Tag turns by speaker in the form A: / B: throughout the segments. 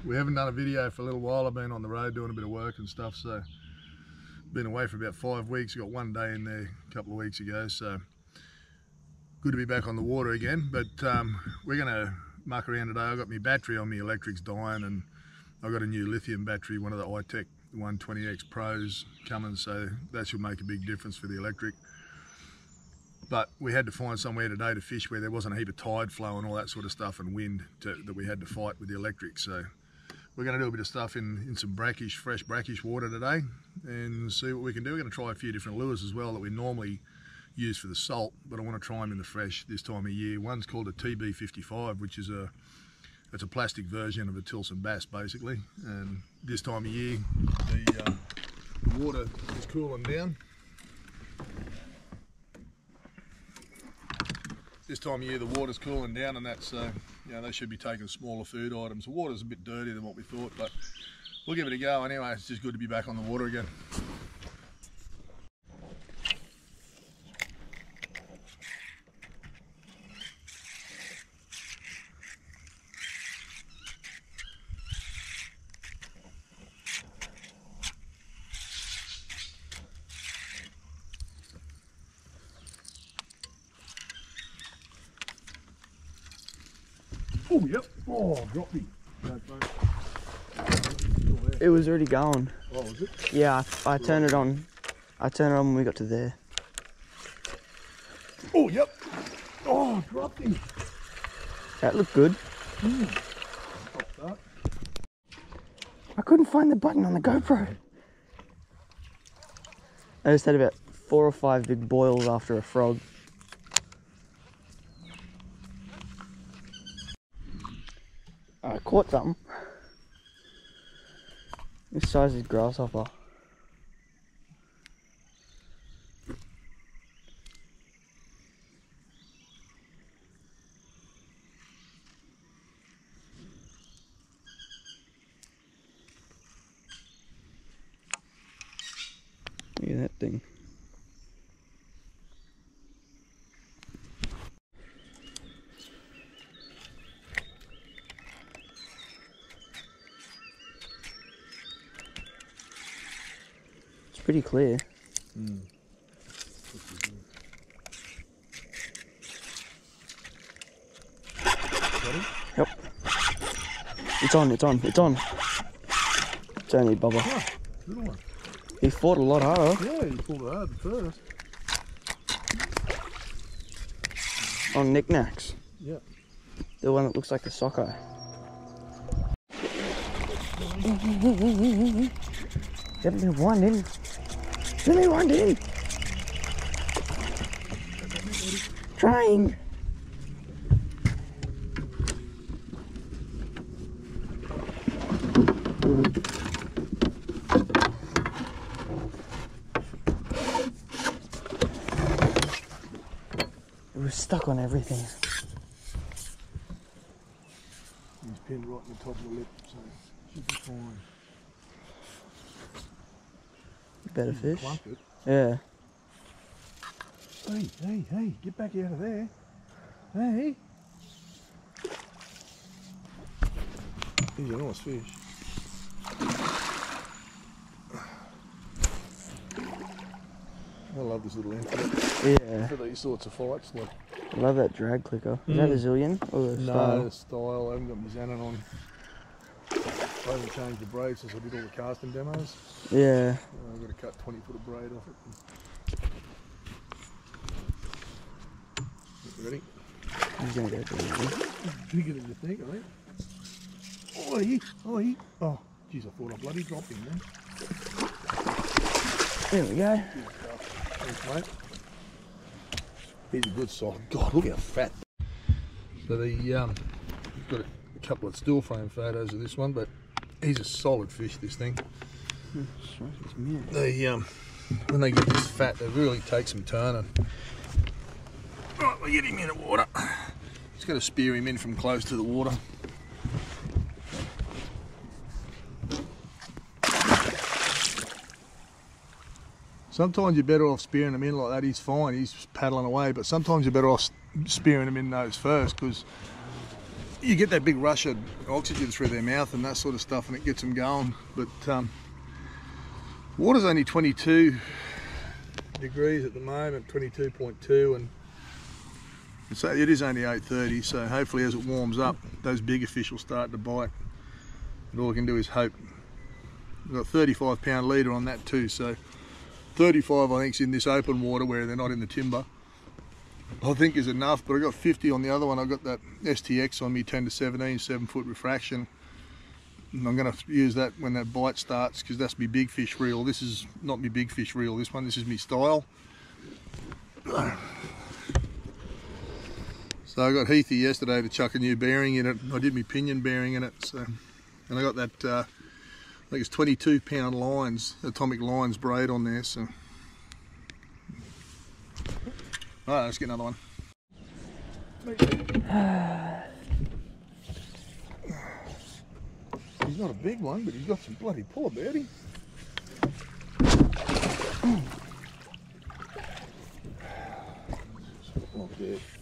A: We haven't done a video for a little while. I've been on the road doing a bit of work and stuff, so been away for about 5 weeks. Got one day in there a couple of weeks ago, so good to be back on the water again. But we're going to muck around today. I've got my battery on, my electric's dying, and I've got a new lithium battery, one of the iTech 120X Pros coming, so that should make a big difference for the electric. But we had to find somewhere today to fish where there wasn't a heap of tide flow and all that sort of stuff, and wind that we had to fight with the electric. So we're going to do a bit of stuff in some brackish, fresh brackish water today and see what we can do. We're going to try a few different lures as well that we normally use for the salt, but I want to try them in the fresh this time of year. One's called a TB55, which is it's a plastic version of a Tilson bass basically. And this time of year the water is cooling down. This time of year the water's cooling down, and that's you know, they should be taking smaller food items. The water's a bit dirtier than what we thought, but we'll give it a go anyway. It's just good to be back on the water again. Oh, yep. Oh, dropped me.
B: It was already going.
A: Oh, was it?
B: Yeah, I turned it on. I turned it on when we got to there.
A: Oh, yep. Oh, dropped him.
B: That looked good. I couldn't find the button on the GoPro. I just had about 4 or 5 big boils after a frog. I caught something. This size is grasshopper. Look at that thing. Pretty clear. Yep. It's on. It's only Bubba.
A: Oh, little one.
B: He fought a lot harder.
A: Yeah, he pulled it hard at first.
B: On knickknacks.
A: Yep.
B: The one that looks like a sockeye. Get me one in. Get me one in. Trying. It was stuck on everything.
A: He's pinned right in the top of the lip, so should be fine.
B: Better fish.
A: It.
B: Yeah.
A: Hey, get back out of there. Hey. He's a nice fish. I love this little infant.
B: Yeah.
A: For these sorts of fights. Like.
B: I love that drag clicker. Is that a Zillion or a Style?
A: No, the Style. I haven't got my Xanon on. I haven't changed the braid since I did all the casting demos.
B: Yeah.
A: I've got to cut 20 foot of braid off it. Ready?
B: He's gonna go through it.
A: Bigger than you think, I think. Oi! Oh, jeez, I thought I bloody dropped him then.
B: There we go.
A: Thanks, mate. He's a good solid. God, look how fat. So we've got a couple of still frame photos of this one, but he's a solid fish, this thing. When they get this fat, they really take some turning. Right, we'll get him in the water. Just got to spear him in from close to the water. Sometimes you're better off spearing him in like that. He's fine, he's paddling away, but sometimes you're better off spearing him in those first, because you get that big rush of oxygen through their mouth and that sort of stuff, and it gets them going. But water's only 22 degrees at the moment, 22.2, and so it is only 8:30. So hopefully, as it warms up, those bigger fish will start to bite. And all I can do is hope. We've got 35-pound leader on that too, so 35 I think is in this open water where they're not in the timber. I think is enough, but I got 50 on the other one. I got that STX on me, 10 to 17, 7-foot refraction. And I'm going to use that when that bite starts, because that's my big fish reel. This is not my big fish reel, this one, this is my style. So I got Heathy yesterday to chuck a new bearing in it. I did my pinion bearing in it, so, and I got that, I think it's 22-pound lines, atomic lines braid on there, so. Alright, let's get another one. He's not a big one, but he's got some bloody pull about him.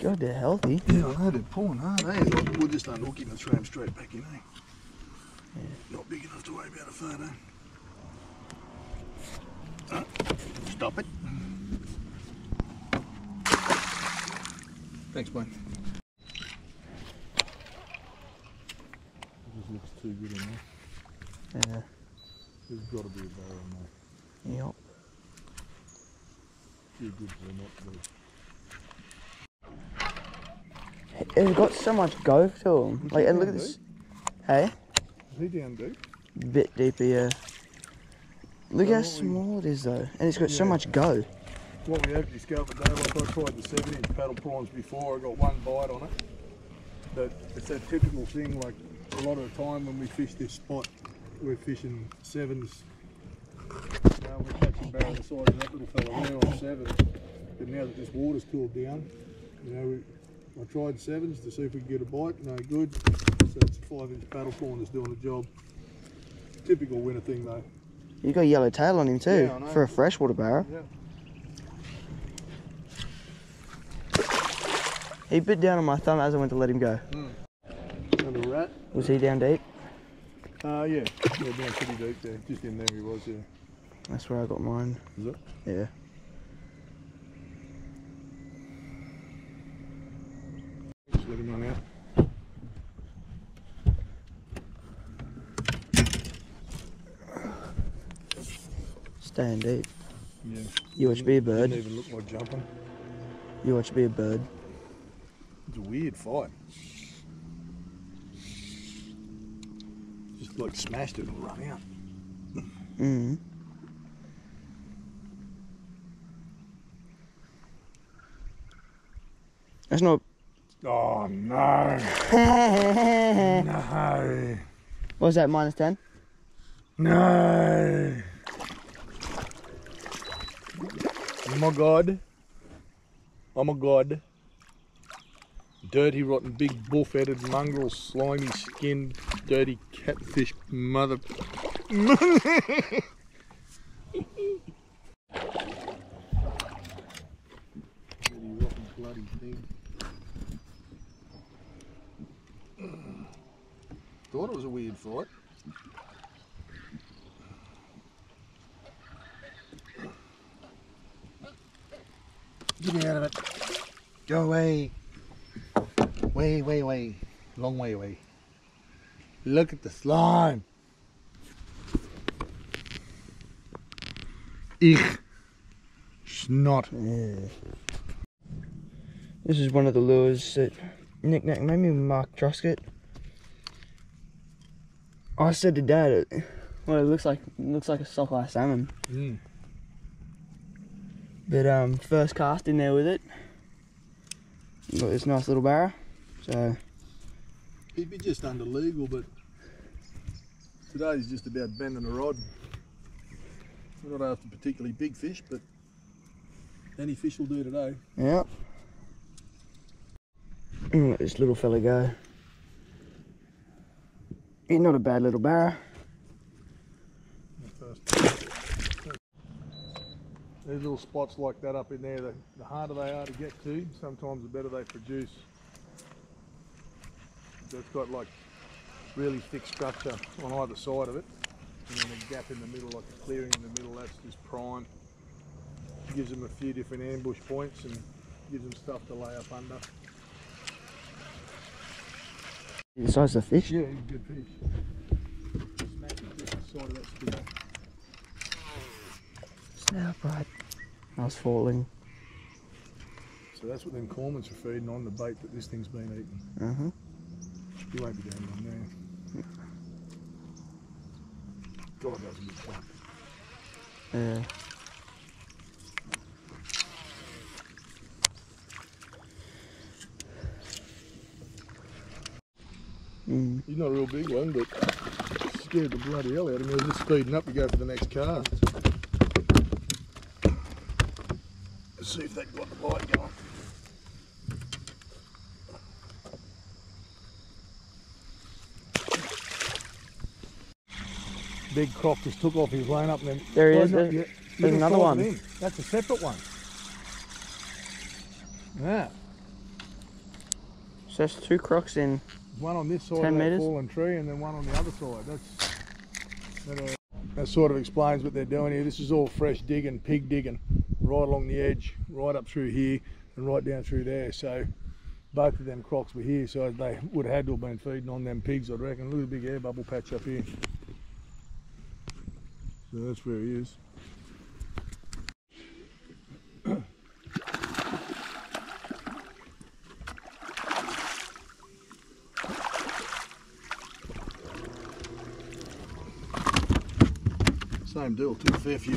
B: God, they're healthy.
A: Yeah, I know, they're pulling hard, eh? We'll just unhook him and throw him straight back in, eh? Yeah. Not big enough to worry about a photo. Stop it. Thanks, mate. It just looks too good in there.
B: Yeah.
A: There's got to be a barra in there.
B: Yep.
A: Too good for not to be.
B: It's got so much go to him. Like, and look at this. Hey?
A: Is he down deep?
B: Bit deeper, yeah. Look how small it is though. And it's got so much go.
A: What we have discovered though, like I tried the 7-inch paddle prawns before, I got one bite on it. But it's that typical thing, like a lot of the time when we fish this spot, we're fishing 7s. We're catching barra the size of that little fella there on 7s. But now that this water's cooled down, you know, I tried 7s to see if we could get a bite, no good. So it's a 5-inch paddle prawn that's doing the job. Typical winter thing though.
B: You got a yellow tail on him too,
A: Yeah, I know.
B: for a freshwater barra.
A: Yeah.
B: He bit down on my thumb as I went to let him go.
A: Another rat.
B: Was he down deep?
A: Yeah, down pretty deep there. Just in there he was, yeah.
B: That's where I got mine.
A: Is it?
B: Yeah.
A: Just let him run out.
B: Staying deep.
A: Yeah.
B: You watch be a bird.
A: Didn't even look like jumping.
B: You watch be a bird.
A: It's a weird fight. Just like smashed it and run out.
B: Mm. That's not.
A: Oh no! No!
B: What was that, -10?
A: No! Oh my god. Oh my god. Dirty, rotten, big, bull-headed, mongrel, slimy skinned, dirty catfish mother. Dirty, rotten, bloody thing. Thought it was a weird fight. Get me out of it. Go away. Way, way, way. Long way away. Look at the slime. Ich. Snot.
B: Yeah. This is one of the lures that nicknamed maybe Mark Truscott. I said to Dad, well, it looks like a sockeye salmon.
A: Mm.
B: But first cast in there with it. Got this nice little barra. So
A: He'd be just under legal, but today's just about bending a rod. We're not after particularly big fish, but any fish will do today.
B: yeah. Let this little fella go. He's not a bad little barra.
A: There's little spots like that up in there, the harder they are to get to, sometimes the better they produce. that's got like really thick structure on either side of it, and then a gap in the middle, like a clearing in the middle. That's just prime. Gives them a few different ambush points and gives them stuff to lay up under.
B: The size of the fish?
A: Yeah, he's a good fish. Smack it just the side of that spinner.
B: Snap right. I was falling.
A: So that's what them cormorants are feeding on, the bait that this thing's been eating. You won't be down on there. God, that was a good shot.
B: Yeah.
A: He's not a real big one, but scared the bloody hell out of me. I was just speeding up to go for the next cast. Let's see if that got the bite going. Big croc just took off his lane up and then...
B: There he is.
A: There's
B: another one.
A: That's a separate one. Yeah.
B: So there's 2 crocs in.
A: One on this side
B: 10
A: of that
B: metres.
A: fallen tree and then one on the other side. That sort of explains what they're doing here. This is all fresh digging, pig digging, right along the edge, right up through here and right down through there. So both of them crocs were here, so they would have had to have been feeding on them pigs, I'd reckon. A little big air bubble patch up here. So that's where he is. Same deal, took a fair few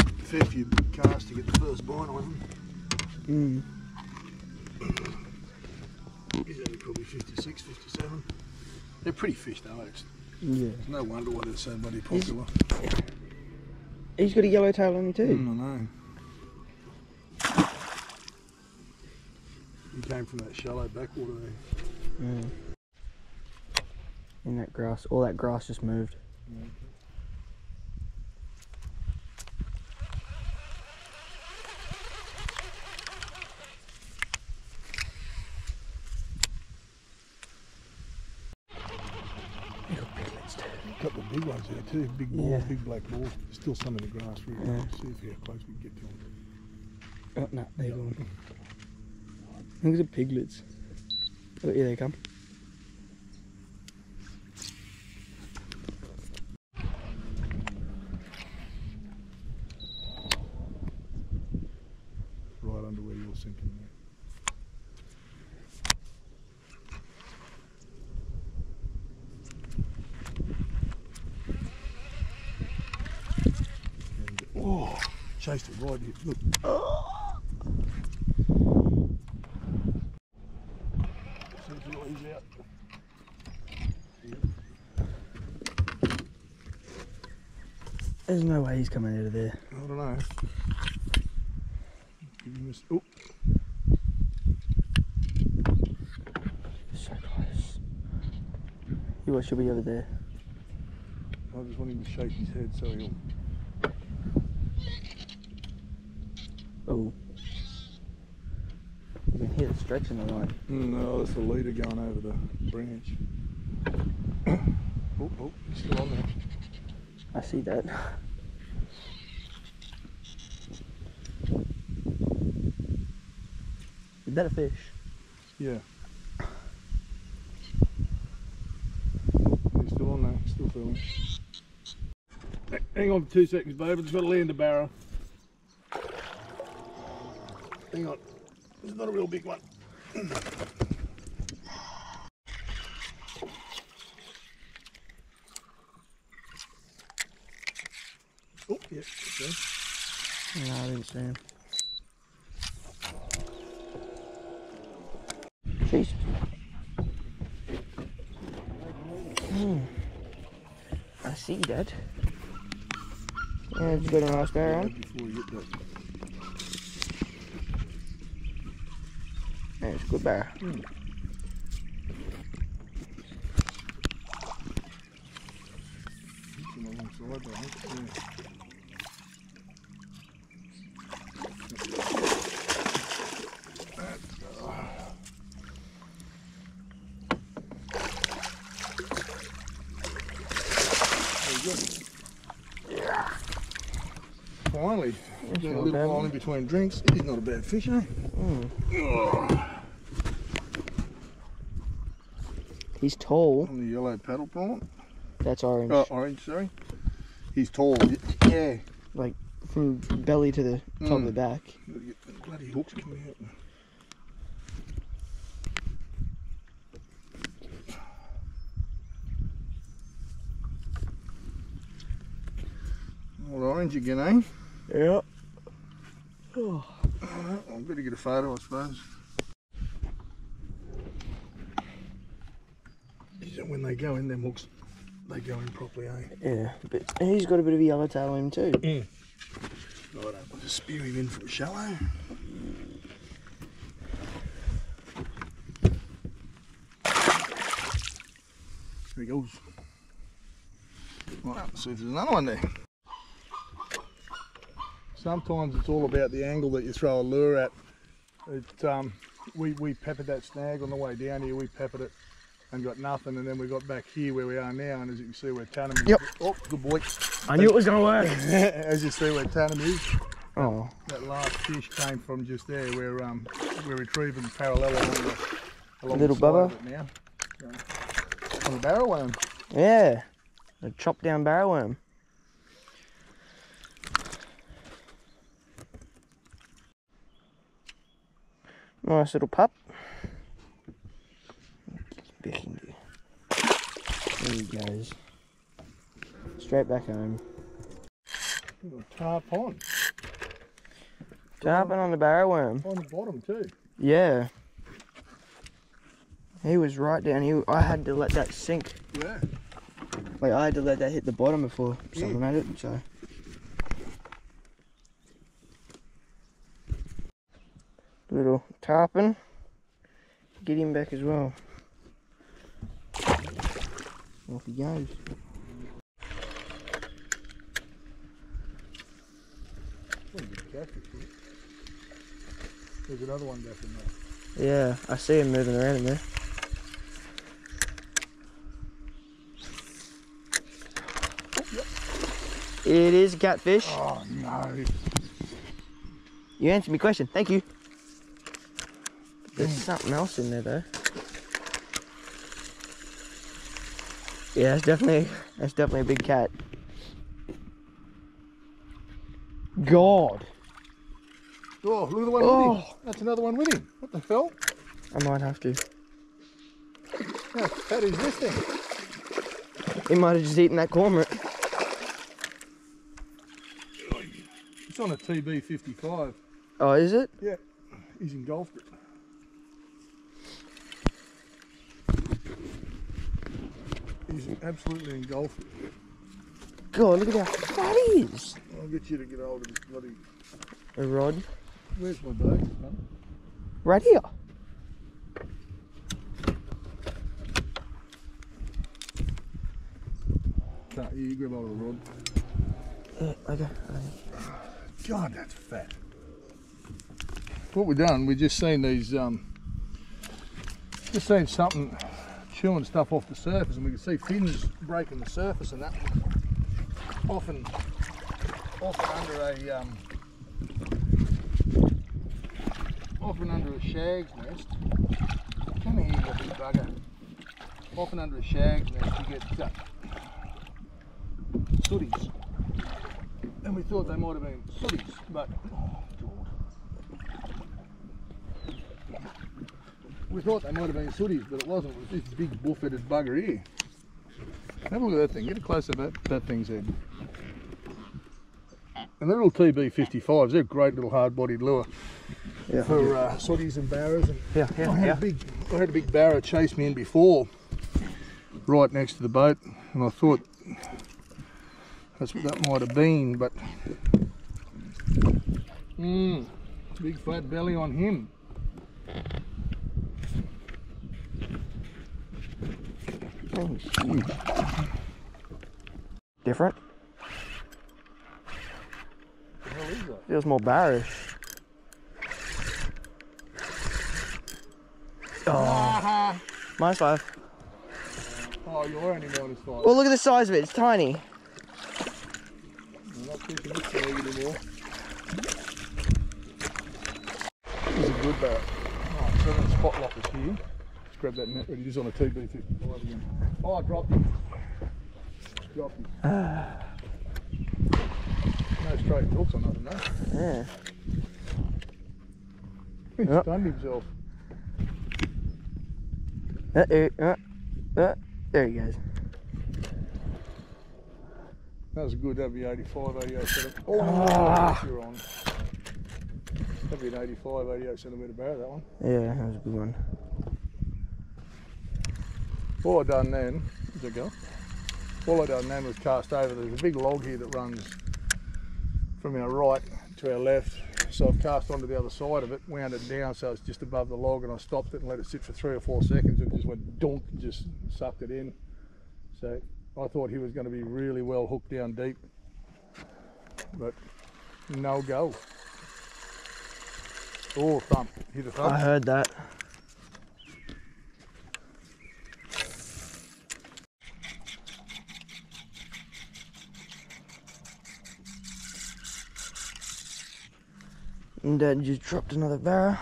A: casts to get the first bite on them. He's only probably 56, 57. They're pretty fish though, it's no wonder why they're so bloody popular.
B: He's got a yellow tail on him too.
A: I know. He came from that shallow backwater there.
B: In that grass, all that grass just moved.
A: A couple of big ones there too, big balls, big black balls. Still some in the grass. Really. See if how close we can get to them.
B: Oh no, they're gone. Look at the piglets. Oh, here they come.
A: Right under where you're sinking there. Oh, chased it right here. Look. He's out.
B: There's no way he's coming out of there.
A: I don't know. Give him this. Oh.
B: So close. You watch, he'll be over there.
A: I just want him to shake his head so he'll.
B: Oh. You can hear it stretching the line.
A: No, that's the leader going over the branch. Oh, he's still on there.
B: I see that. Is that a fish?
A: Yeah. He's still on there, still filming. Hang on for 2 seconds, babe, I've just got to land the barra. Hang on, this is not a real big one. Oh, yeah, okay.
B: No, I didn't see him. Jesus. I see that. Yeah, it's got a nice barra on.
A: Before you get that.
B: Yeah, it's a good barra.
A: Alongside, I think. Yeah. Yeah. Finally, getting a
B: not
A: little
B: bad,
A: while
B: man.
A: in between drinks. He's not a bad fish, eh? Oh,
B: He's tall.
A: on the yellow paddle prawn.
B: That's orange.
A: Oh, orange, sorry. He's tall. Yeah.
B: Like from belly to the top of the back.
A: Gotta get the bloody hooks coming out. Old orange again, eh?
B: Yeah.
A: Oh, I better get a photo, I suppose. When they go in, them hooks, they go in properly, eh?
B: Yeah, but he's got a bit of a yellow tail on him too.
A: I don't want to spew him in from shallow. There he goes. Right, let's see if there's another one there. Sometimes it's all about the angle that you throw a lure at. We peppered that snag on the way down here. We peppered it and got nothing, and then we got back here where we are now, and as you can see where Tannum is.
B: Yep.
A: Oh, good boy.
B: I knew it was going to work.
A: As you see where Tannum is.
B: Oh.
A: That last fish came from just there where we're retrieving parallel along
B: Little
A: the side
B: bubba?
A: of it now. So, on the barrel worm.
B: Yeah. A chopped down barrel worm. Nice little pup. There he goes. Straight back home.
A: Tarp on.
B: Jumping on the barrel worm.
A: On the bottom too.
B: Yeah. He was right down here. I had to let that sink.
A: Yeah.
B: Like I had to let that hit the bottom before someone had it, so. Little tarpon. Get him back as well. Off he goes.
A: There's another one back in there.
B: Yeah, I see him moving around in there.
A: Yep.
B: It is a catfish.
A: Oh no.
B: You answered my question, thank you. There's something else in there though. Yeah, that's definitely a big cat. God.
A: Oh, look at the one with him. That's another one with him. What the hell?
B: I might have to.
A: How fat is this thing?
B: He might have just eaten that cormorant.
A: It's on a TB55.
B: Oh, is it?
A: Yeah, he's engulfed it. He's absolutely engulfed it.
B: God, look at how fat he is.
A: I'll get you to get hold of this bloody...
B: A rod.
A: Where's my boat, man?
B: Right here.
A: Can't you grab hold of the rod?
B: Okay.
A: God, that's fat. What we've done, we've just seen these, just seen something chewing stuff off the surface, and we can see fins breaking the surface, and that often under a often under a shag's nest. Come here, you big bugger. Often under a shag's nest, you get sooties, and we thought they might have been sooties, but we thought they might have been sooties, but it wasn't. It was this big buff-headed bugger here. Have a look at that thing. Get a close-up at that thing's head. And the little TB55s, they're a great little hard-bodied lure for sooties and barras. And I had a big barra chase me in before, right next to the boat, and I thought that's what that might have been, but big flat belly on him.
B: Oh, huge. Different?
A: What the hell is that?
B: Feels more barrish. Oh. -5.
A: Oh, you're only -5.
B: Well, look at the size of it. It's tiny.
A: not pushing this thing anymore. This is a good barra. Right, so then spot lock is here. Let's grab that net ready. Just on a TB55 again. Oh, I dropped him. Dropped him. No straight hooks or nothing, no.
B: Yeah.
A: He
B: Yep.
A: stunned himself.
B: There he goes.
A: That was good. That'd be 85, 88 centimetre. Oh, you're on. That'd be an 85, 88 centimetre barra, that one.
B: Yeah, that was a good one.
A: All I done then, there you go. All I done then was cast over. There's a big log here that runs from our right to our left. So I've cast onto the other side of it, wound it down so it's just above the log, and I stopped it and let it sit for 3 or 4 seconds and just went donk and just sucked it in. So I thought he was going to be really well hooked down deep, but no go. Oh, thump. Hit a thump.
B: I heard that. And Dad just dropped another barra.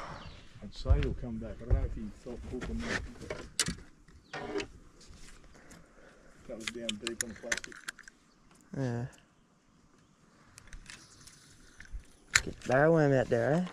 A: I'd say he'll come back. I don't know if he felt hooked or not. That was down deep on the plastic.
B: Yeah. Get barra worm out there, eh?